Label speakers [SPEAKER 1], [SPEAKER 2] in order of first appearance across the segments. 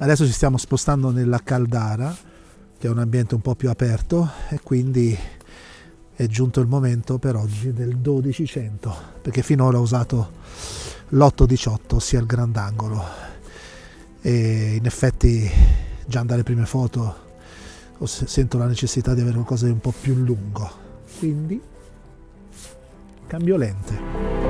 [SPEAKER 1] Adesso ci stiamo spostando nella Caldara, che è un ambiente un po' più aperto, e quindi è giunto il momento per oggi del 1200, perché finora ho usato l'8-18, ossia il grandangolo, e in effetti già dalle prime foto sento la necessità di avere qualcosa di un po' più lungo, quindi cambio lente.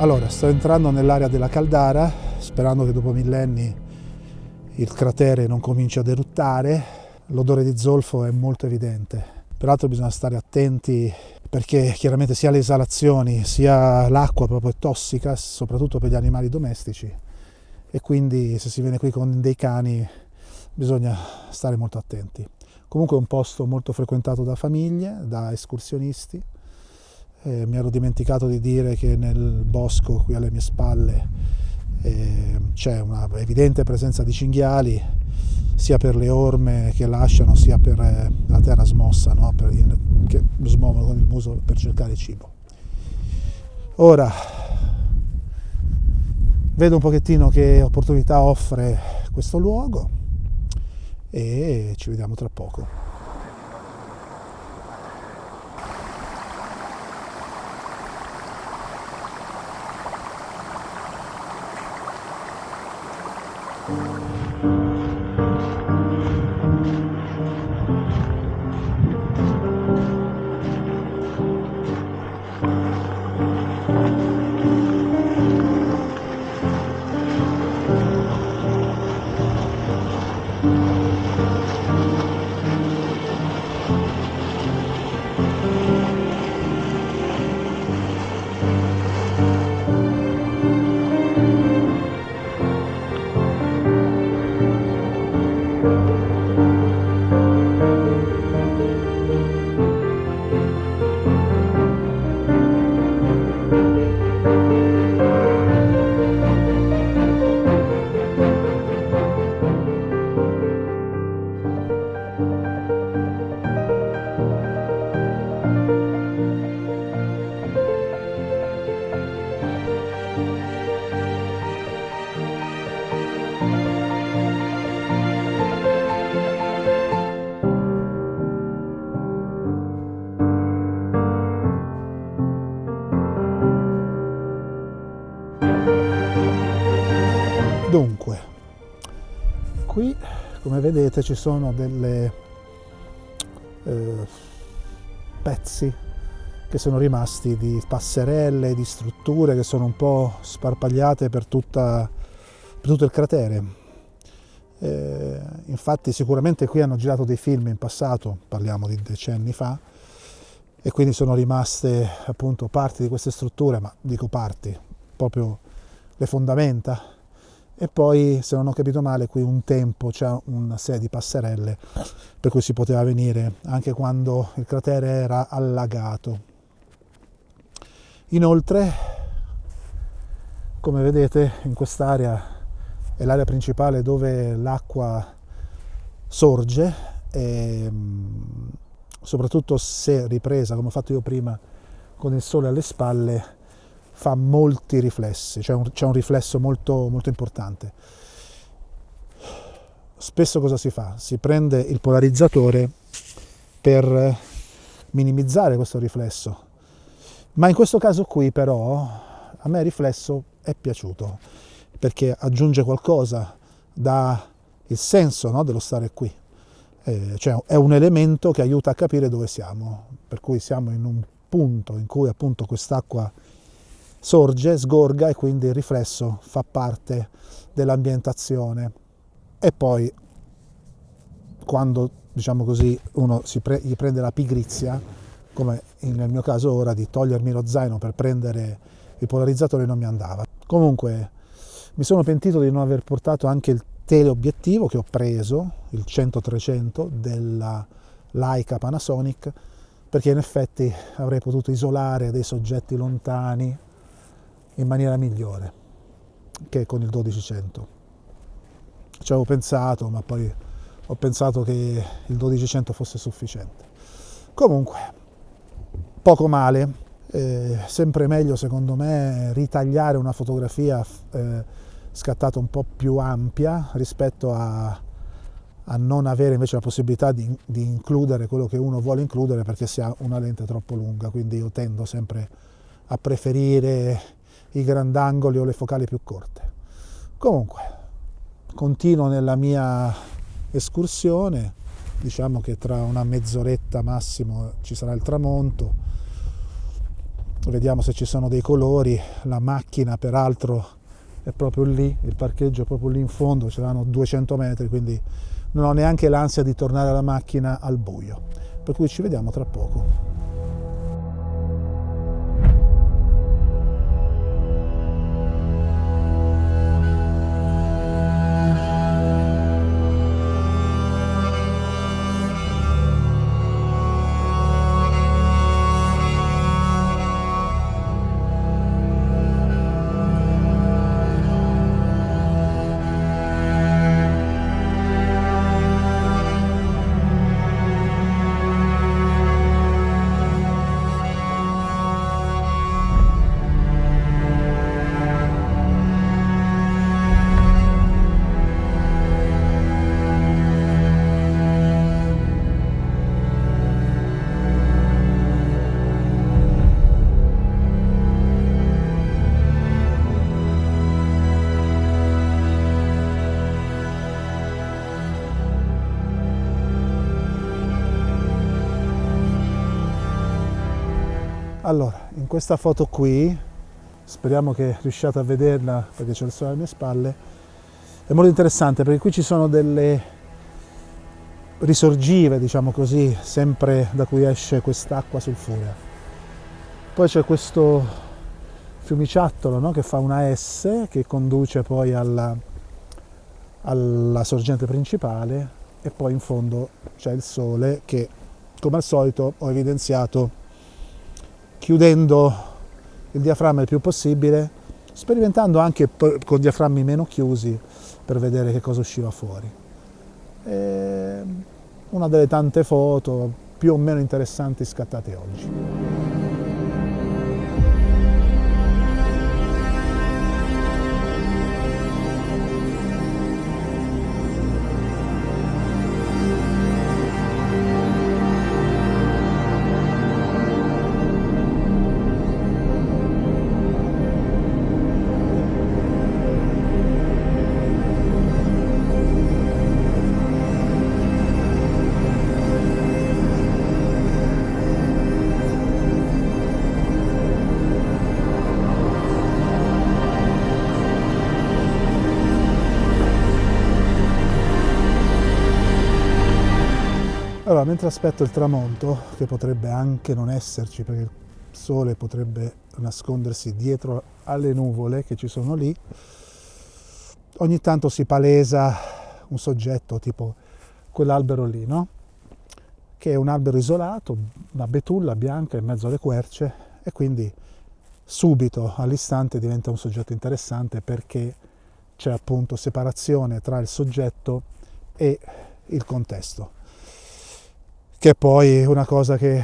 [SPEAKER 1] Allora, sto entrando nell'area della Caldara, sperando che dopo millenni il cratere non cominci ad eruttare. L'odore di zolfo è molto evidente. Peraltro bisogna stare attenti perché chiaramente sia le esalazioni sia l'acqua proprio è tossica, soprattutto per gli animali domestici, e quindi se si viene qui con dei cani bisogna stare molto attenti. Comunque è un posto molto frequentato da famiglie, da escursionisti. Mi ero dimenticato di dire che nel bosco qui alle mie spalle c'è una evidente presenza di cinghiali, sia per le orme che lasciano, sia per la terra smossa, no? Che smuovono con il muso per cercare cibo. Ora vedo un pochettino che opportunità offre questo luogo e ci vediamo tra poco. Dunque, qui come vedete ci sono delle pezzi che sono rimasti di passerelle, di strutture che sono un po' sparpagliate per tutto il cratere. Infatti sicuramente qui hanno girato dei film in passato, parliamo di decenni fa, e quindi sono rimaste appunto parti di queste strutture, ma dico parti, proprio le fondamenta. E poi, se non ho capito male, qui un tempo c'è una serie di passerelle per cui si poteva venire anche quando il cratere era allagato. Inoltre, come vedete, in quest'area è l'area principale dove l'acqua sorge e soprattutto se ripresa, come ho fatto io prima, con il sole alle spalle, fa molti riflessi, c'è un riflesso molto, molto importante. Spesso cosa si fa? Si prende il polarizzatore per minimizzare questo riflesso. Ma in questo caso qui però a me il riflesso è piaciuto, perché aggiunge qualcosa, dà il senso, no, dello stare qui. Cioè è un elemento che aiuta a capire dove siamo, per cui siamo in un punto in cui appunto quest'acqua sorge, sgorga, e quindi il riflesso fa parte dell'ambientazione. E poi quando, diciamo così, uno gli prende la pigrizia, come nel mio caso ora, di togliermi lo zaino per prendere il polarizzatore, non mi andava. Comunque mi sono pentito di non aver portato anche il teleobiettivo che ho preso, il 100-300 della Leica Panasonic, perché in effetti avrei potuto isolare dei soggetti lontani in maniera migliore che con il 1200. Ci avevo pensato, ma poi ho pensato che il 1200 fosse sufficiente. Comunque, poco male, sempre meglio secondo me ritagliare una fotografia scattata un po' più ampia rispetto a non avere invece la possibilità di includere quello che uno vuole includere perché si ha una lente troppo lunga, quindi io tendo sempre a preferire i grandangoli o le focali più corte. Comunque, continuo nella mia escursione, diciamo che tra una mezz'oretta massimo ci sarà il tramonto, vediamo se ci sono dei colori. La macchina peraltro è proprio lì, il parcheggio è proprio lì in fondo, ce l'hanno 200 metri, quindi non ho neanche l'ansia di tornare alla macchina al buio, per cui ci vediamo tra poco. Allora, in questa foto qui, speriamo che riusciate a vederla perché c'è il sole alle mie spalle, è molto interessante perché qui ci sono delle risorgive, diciamo così, sempre da cui esce quest'acqua sulfurea. Poi c'è questo fiumiciattolo, no, che fa una S che conduce poi alla sorgente principale, e poi in fondo c'è il sole che, come al solito, ho evidenziato chiudendo il diaframma il più possibile, sperimentando anche con diaframmi meno chiusi per vedere che cosa usciva fuori. Una delle tante foto più o meno interessanti scattate oggi. Allora, mentre aspetto il tramonto, che potrebbe anche non esserci perché il sole potrebbe nascondersi dietro alle nuvole che ci sono lì, ogni tanto si palesa un soggetto tipo quell'albero lì, no? Che è un albero isolato, una betulla bianca in mezzo alle querce, e quindi subito, all'istante, diventa un soggetto interessante perché c'è appunto separazione tra il soggetto e il contesto, che poi è una cosa che,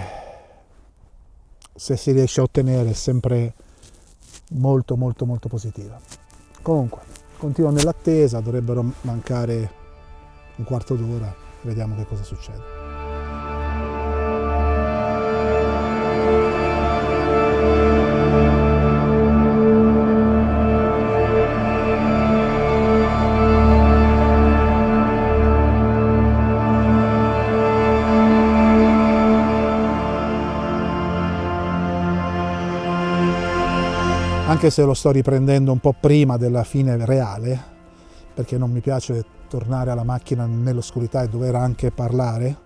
[SPEAKER 1] se si riesce a ottenere, è sempre molto molto molto positiva. Comunque, continuo nell'attesa, dovrebbero mancare un quarto d'ora, vediamo che cosa succede. anche se lo sto riprendendo un po' prima della fine reale, perché non mi piace tornare alla macchina nell'oscurità e dover anche parlare.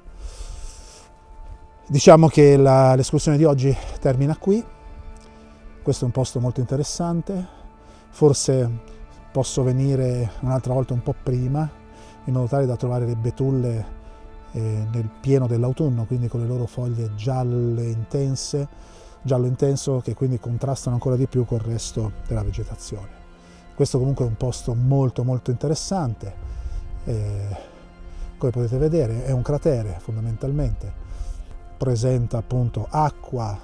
[SPEAKER 1] Diciamo che l'escursione di oggi termina qui. Questo è un posto molto interessante, forse posso venire un'altra volta un po' prima, in modo tale da trovare le betulle nel pieno dell'autunno, quindi con le loro foglie giallo intenso, che quindi contrastano ancora di più col resto della vegetazione. Questo comunque è un posto molto molto interessante, come potete vedere è un cratere fondamentalmente, presenta appunto acqua,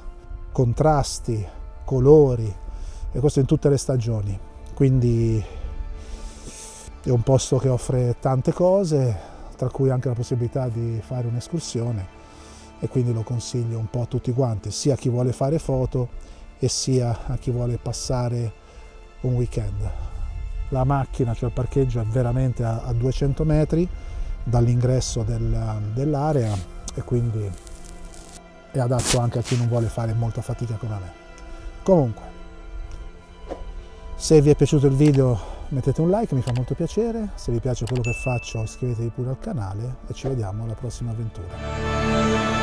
[SPEAKER 1] contrasti, colori, e questo in tutte le stagioni, quindi è un posto che offre tante cose, tra cui anche la possibilità di fare un'escursione, e quindi lo consiglio un po' a tutti quanti, sia a chi vuole fare foto e sia a chi vuole passare un weekend. La macchina, cioè il parcheggio, è veramente a 200 metri dall'ingresso dell'area, e quindi è adatto anche a chi non vuole fare molta fatica come me. Comunque, se vi è piaciuto il video mettete un like, mi fa molto piacere. Se vi piace quello che faccio iscrivetevi pure al canale e ci vediamo alla prossima avventura.